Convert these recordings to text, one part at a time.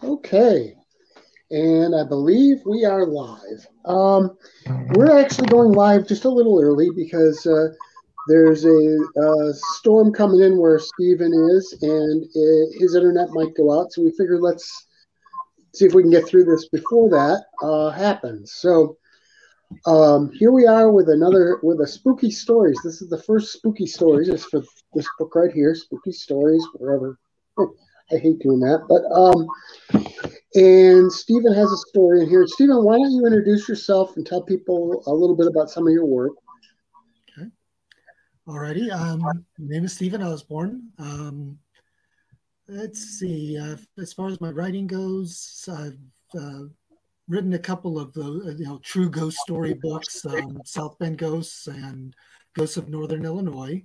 Okay, and I believe we are live. We're actually going live just a little early because there's a storm coming in where Stephen is, and his internet might go out. So we figured let's see if we can get through this before that happens. So here we are with a spooky stories. This is the first spooky stories. It's for this book right here, spooky stories, wherever. I hate doing that, but and Stephen has a story in here. Stephen, why don't you introduce yourself and tell people a little bit about some of your work? Okay. Alrighty. My name is Stephen Osborne. Let's see. As far as my writing goes, I've written a couple of the true ghost story books, South Bend Ghosts and Ghosts of Northern Illinois,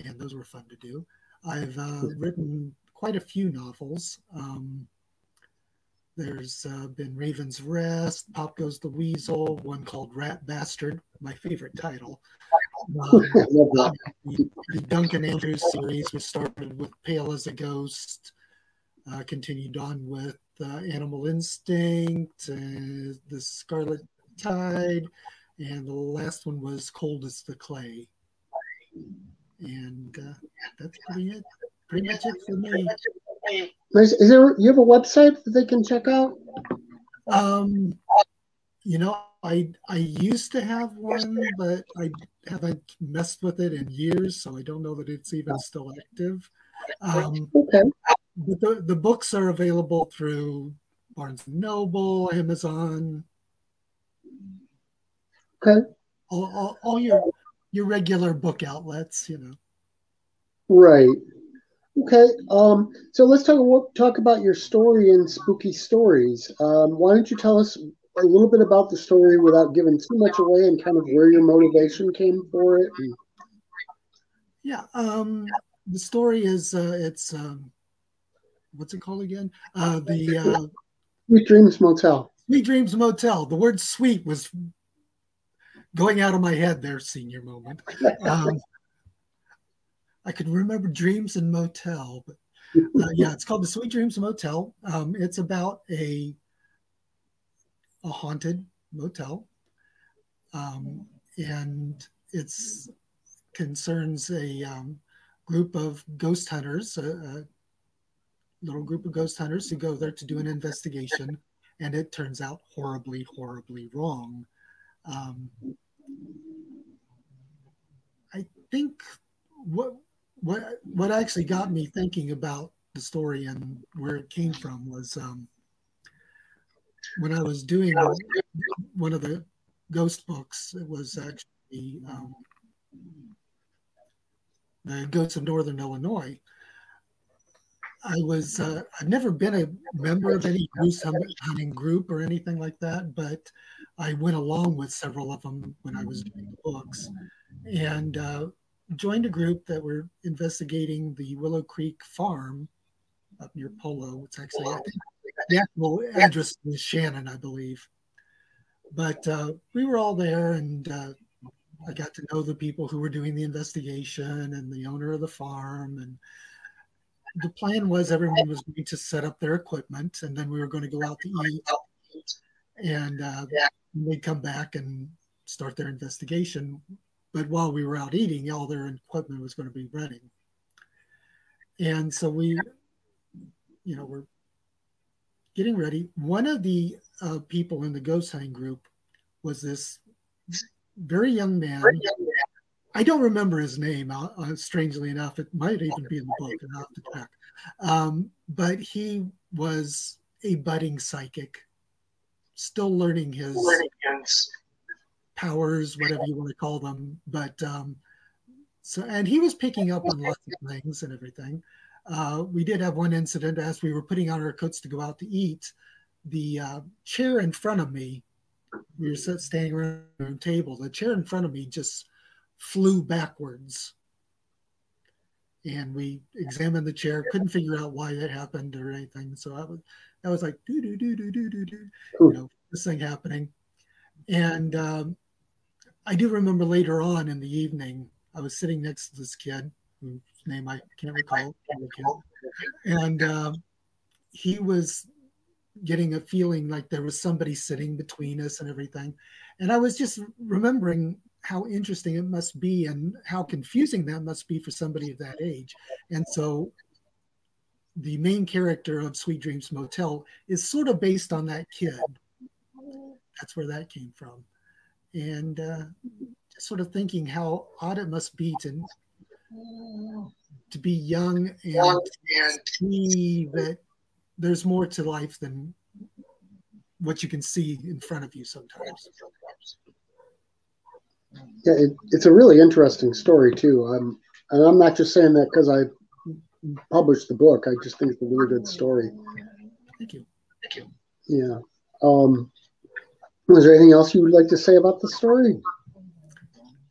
and those were fun to do. I've written quite a few novels. There's been Raven's Rest, Pop Goes the Weasel, one called Rat Bastard, my favorite title. The Duncan Andrews series, which started with Pale as a Ghost, continued on with Animal Instinct, The Scarlet Tide, and the last one was Cold as the Clay. And that's pretty much it for me. Is there? You have a website that they can check out? I used to have one, but I haven't messed with it in years, so I don't know that it's even still active. Okay. But the books are available through Barnes and Noble, Amazon. Okay. All your regular book outlets, Right. Okay. So let's talk about your story in Spooky Stories. Why don't you tell us a little bit about the story without giving too much away and kind of where your motivation came for it? Yeah. The story is it's what's it called again? The Sweet Dreams Motel. Sweet Dreams Motel. The word "sweet" was going out of my head there, senior moment. I could remember Dreams and Motel, but yeah, it's called the Sweet Dreams Motel. It's about a haunted motel, and it's concerns a group of ghost hunters, a little group of ghost hunters who go there to do an investigation, and it turns out horribly, horribly wrong. I think what actually got me thinking about the story and where it came from was when I was doing one of the ghost books. It was actually the Ghosts of Northern Illinois. I've never been a member of any ghost hunting group or anything like that, but I went along with several of them when I was doing the books, and joined a group that were investigating the Willow Creek farm up near Polo. It's actually, I think, the actual address is Shannon, I believe. But we were all there, and I got to know the people who were doing the investigation and the owner of the farm. And the plan was everyone was going to set up their equipment, and then we were going to go out to eat. And they'd come back and start their investigation. But while we were out eating, all their equipment was going to be running. And so we're getting ready. One of the people in the ghost hunting group was this very young man. I don't remember his name, strangely enough. It might even be in the book, and I'll have to check. But he was a budding psychic, still learning his powers, whatever you want to call them. But and he was picking up on lots of things and everything. We did have one incident as we were putting on our coats to go out to eat. The chair in front of me, we were standing around the table. The chair in front of me just flew backwards. And we examined the chair, couldn't figure out why that happened or anything. So I was like, this thing happening. And I do remember later on in the evening, I was sitting next to this kid whose name I can't recall. And he was getting a feeling like there was somebody sitting between us and everything. And I was just remembering how interesting it must be and how confusing that must be for somebody of that age. And so the main character of Sweet Dreams Motel is sort of based on that kid. That's where that came from. And just sort of thinking how odd it must be to be young and see that there's more to life than what you can see in front of you sometimes. Yeah, it's a really interesting story too. And I'm not just saying that because I published the book. I just think it's a really good story. Thank you. Yeah. Was there anything else you would like to say about the story?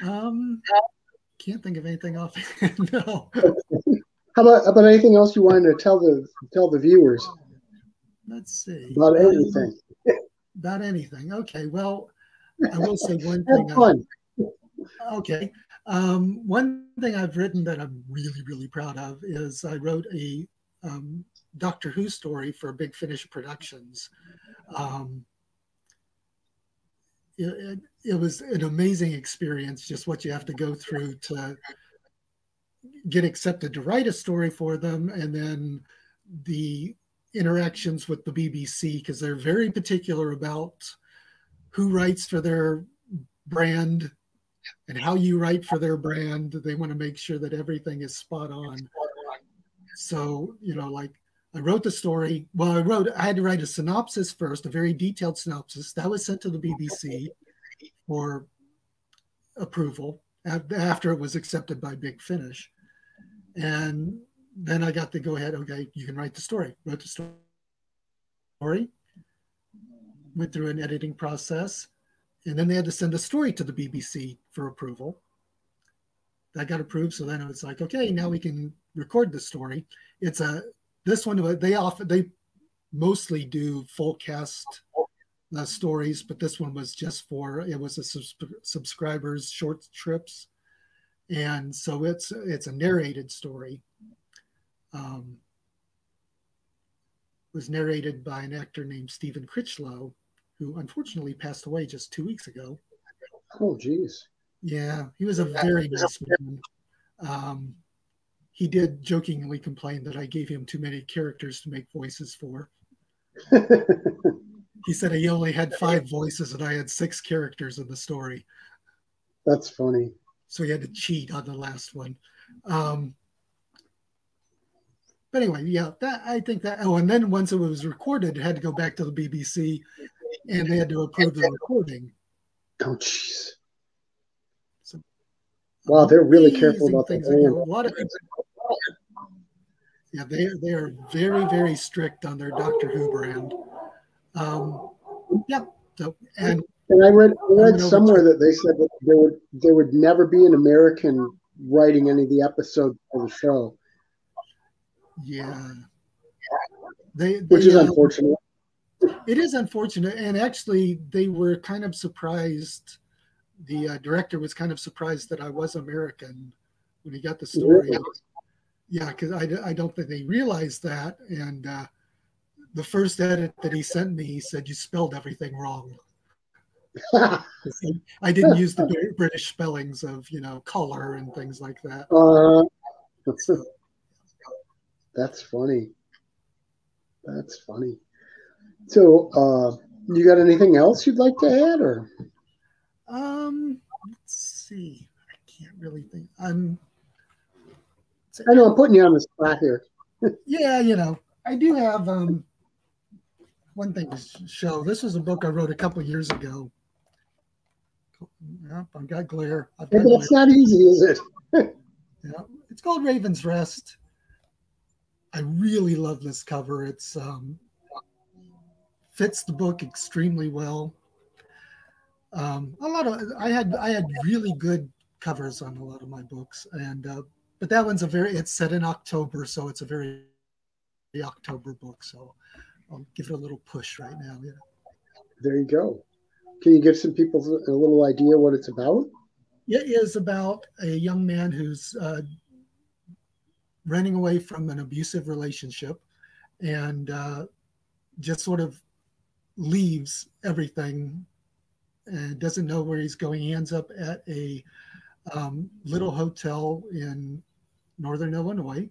Can't think of anything offhand. No. How about anything else you wanted to tell the viewers? Let's see. About anything. About anything. Okay. Well, I will say one thing. Have fun. Okay. One thing I've written that I'm really, really proud of is I wrote a Doctor Who story for Big Finish Productions. It was an amazing experience, just what you have to go through to get accepted to write a story for them, and then the interactions with the BBC, because they're very particular about who writes for their brand and how you write for their brand. They want to make sure that everything is spot on. So, like I wrote the story. Well, I had to write a synopsis first, a very detailed synopsis. That was sent to the BBC for approval after it was accepted by Big Finish. And then I got to go ahead, okay, you can write the story. Wrote the story, went through an editing process, and then they had to send the story to the BBC for approval. That got approved, so then it was like, okay, now we can record the story. This one they mostly do full cast stories, but this one was just it was a subscribers short trips, and so it's a narrated story. Was narrated by an actor named Stephen Critchlow, who unfortunately passed away just 2 weeks ago. Oh, geez. Yeah, he was a very nice man. He did jokingly complain that I gave him too many characters to make voices for. He said he only had 5 voices and I had 6 characters in the story. That's funny. So he had to cheat on the last one. But anyway, yeah, I think that. Oh, and then once it was recorded, it had to go back to the BBC, and they had to approve the recording. Oh, jeez. So, wow, they're really careful about things. that. A lot of people. Yeah, they are very, very strict on their Doctor Who brand. Yeah. So and I read somewhere that they said that there would never be an American writing any of the episodes for the show. Yeah. Which is unfortunate. It is unfortunate. And actually, they were kind of surprised. The director was kind of surprised that I was American when he got the story. Really? Yeah, because I don't think they realized that. And the first edit that he sent me, he said, "You spelled everything wrong." I didn't use the British spellings of, color and things like that. That's funny. That's funny. So, you got anything else you'd like to add, or? Let's see. I can't really think. I know I'm putting you on the spot here. Yeah, I do have one thing to show. This was a book I wrote a couple years ago. Yep, I've got glare. It's not easy, is it? Yeah, it's called Raven's Rest. I really love this cover. It's fits the book extremely well. I had really good covers on a lot of my books, and but that one's it's set in October, so it's a very October book. So I'll give it a little push right now. Yeah. There you go. Can you give some people a little idea what it's about? It is about a young man who's running away from an abusive relationship, and just sort of leaves everything and doesn't know where he's going. He ends up at a little hotel in northern Illinois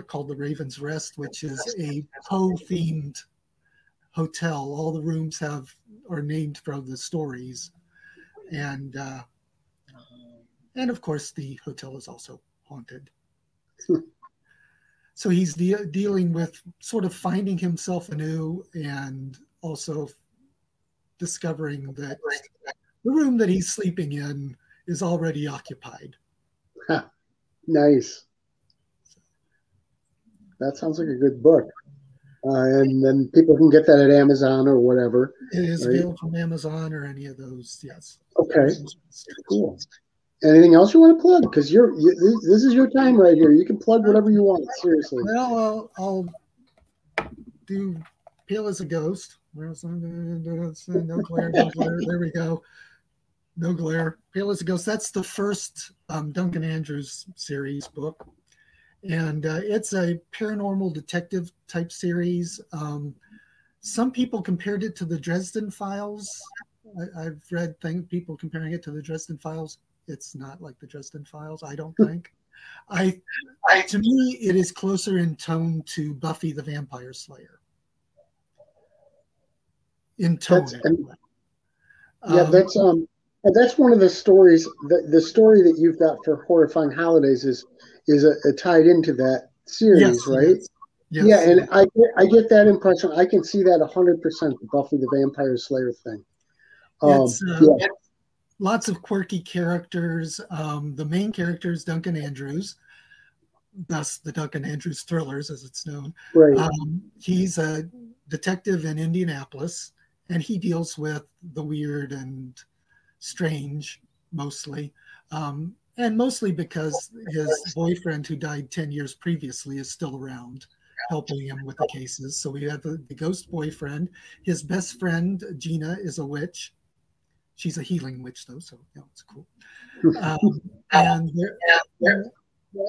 called the Raven's Rest, which is a Poe-themed hotel. All the rooms are named from the stories, and of course the hotel is also haunted. So he's dealing with sort of finding himself anew, and also discovering that the room that he's sleeping in is already occupied. Nice. That sounds like a good book. And then people can get that at Amazon or whatever. It is available from Amazon or any of those. Yes. Okay. Cool. Anything else you want to plug? Because this is your time right here. You can plug whatever you want. Seriously. Well, I'll do Pale as a Ghost. No glare, no glare. There we go. No glare. Pale as a Ghost. That's the first Duncan Andrews series book. And it's a paranormal detective type series. Some people compared it to the Dresden Files. I've read people comparing it to the Dresden Files. It's not like the Dresden Files, I don't think. To me, it is closer in tone to Buffy the Vampire Slayer. In tone. That's one of the stories. The story that you've got for Horrifying Holidays is tied into that series, yes, right? Yes. Yeah, and I get that impression. I can see that 100%, the Buffy the Vampire Slayer thing. Lots of quirky characters. The main character is Duncan Andrews, thus the Duncan Andrews Thrillers, as it's known. Right. He's a detective in Indianapolis, and he deals with the weird and strange mostly. And mostly because his boyfriend, who died 10 years previously, is still around helping him with the cases. So we have the ghost boyfriend. His best friend, Gina, is a witch. She's a healing witch, though, so it's cool. And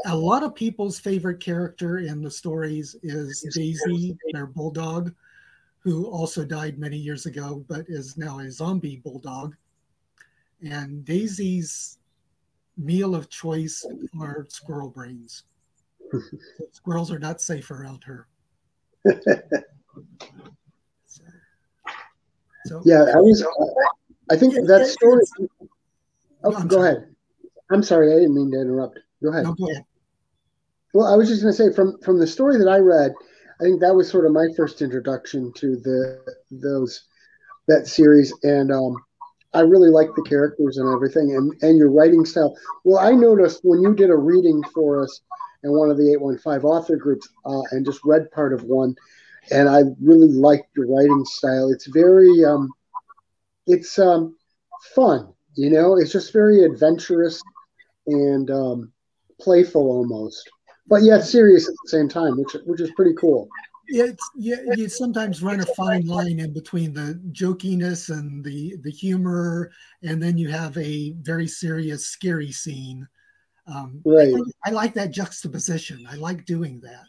a lot of people's favorite character in the stories is Daisy, their bulldog, who also died many years ago, but is now a zombie bulldog. And Daisy's meal of choice are squirrel brains. Squirrels are not safe around her. I think that story. Go ahead. I'm sorry, I didn't mean to interrupt. Go ahead. No, go ahead. Well, I was just going to say, from the story that I read, I think that was sort of my first introduction to that series, and I really liked the characters and everything, and your writing style. Well, I noticed when you did a reading for us in one of the 815 author groups, and just read part of one, and I really liked your writing style. It's very, it's fun, It's just very adventurous and playful almost, but yet serious at the same time, which is pretty cool. You sometimes run a fine line in between the jokiness and the humor, and then you have a very serious, scary scene. Right. I like that juxtaposition. I like doing that.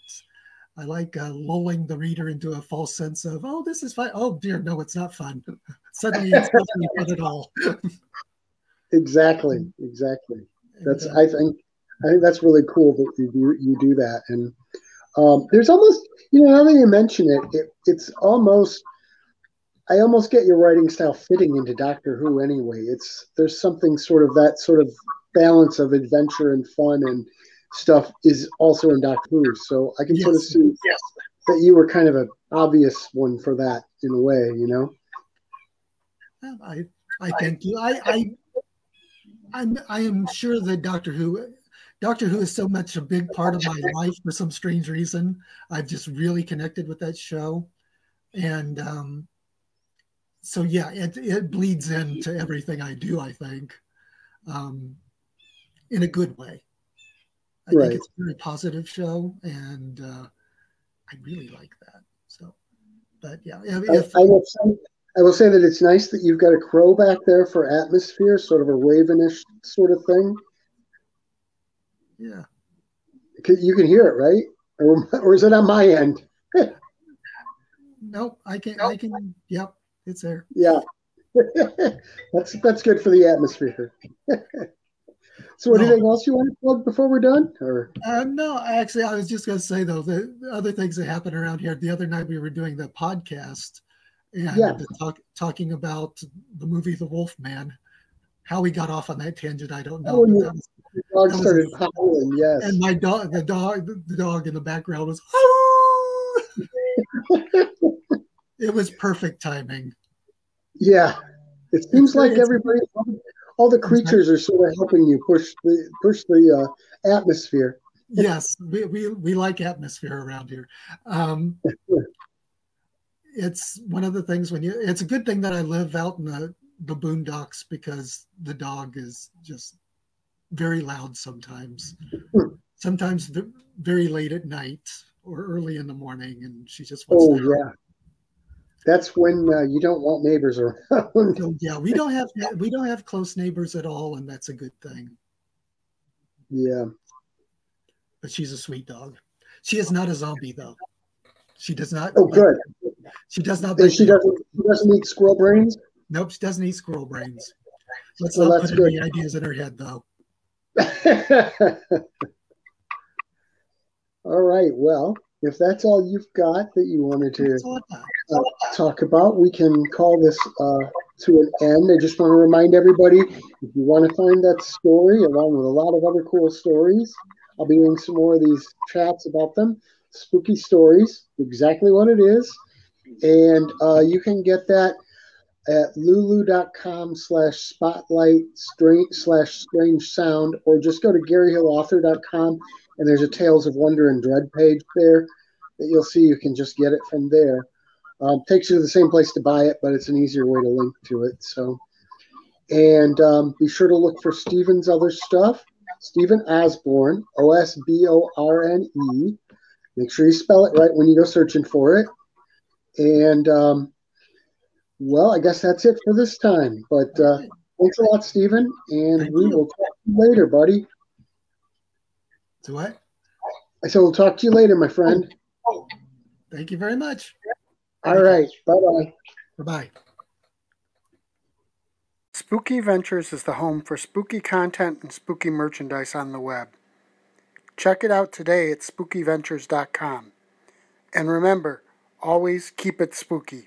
I like lulling the reader into a false sense of, oh, this is fun. Oh dear, no, it's not fun. Suddenly it's not fun at all. Exactly. I think that's really cool that you do that. And there's almost, now that you mention it's almost, I almost get your writing style fitting into Doctor Who anyway. There's something sort of that sort of balance of adventure and fun and stuff is also in Doctor Who. So I can sort of see that you were kind of an obvious one for that in a way, I thank you. I am sure that Doctor Who is so much a big part of my life for some strange reason. I've just really connected with that show. And so, it bleeds into everything I do, I think, in a good way. I think it's a very positive show, and I really like that. So, but I will say that it's nice that you've got a crow back there for atmosphere, sort of a ravenish sort of thing. Yeah. You can hear it, right? Or is it on my end? Nope, I can, yep, it's there. Yeah. That's good for the atmosphere. So Well, anything else you want to plug before we're done? Or no, actually, I was just going to say, though, the other things that happen around here. The other night we were doing the podcast yeah. and talking about the movie The Wolf Man. How we got off on that tangent, I don't know. Oh, and But your dog that started was, howling, and yes. my the dog in the background was, it was perfect timing. Yeah. It seems like everybody, all the creatures are sort of helping you push the atmosphere. Yes, we like atmosphere around here. It's one of the things it's a good thing that I live out in the boondocks, because the dog is just very loud sometimes. Sometimes very late at night or early in the morning, and she just wants Oh, to. yeah. That's when you don't want neighbors around. So, yeah, we don't have close neighbors at all, and that's a good thing. Yeah. But she's a sweet dog. She is not a zombie, though. She does not. Oh, good. She does not. And she doesn't eat squirrel brains? Nope, she doesn't eat squirrel brains. Let's Well, not that's put good. any ideas in her head, though. All right. Well, if that's all you've got that you wanted to talk about, we can call this to an end. I just want to remind everybody, if you want to find that story along with a lot of other cool stories, I'll be doing some more of these chats about them. Spooky stories, exactly what it is. And you can get that at lulu.com/spotlight/strange sound, or just go to garyhillauthor.com, and there's a Tales of Wonder and Dread page there that you'll see. You can just get it from there. Takes you to the same place to buy it, but it's an easier way to link to it. So, and be sure to look for Stephen's other stuff. Stephen Osborne, Osborne. Make sure you spell it right when you go searching for it. And well, I guess that's it for this time. But thanks a lot, Stephen, and we will talk to you later, buddy. So what? I said we'll talk to you later, my friend. Oh. Thank you very much. All right. Bye-bye. Bye-bye. Spooky Ventures is the home for spooky content and spooky merchandise on the web. Check it out today at spookyventures.com. And remember, always keep it spooky.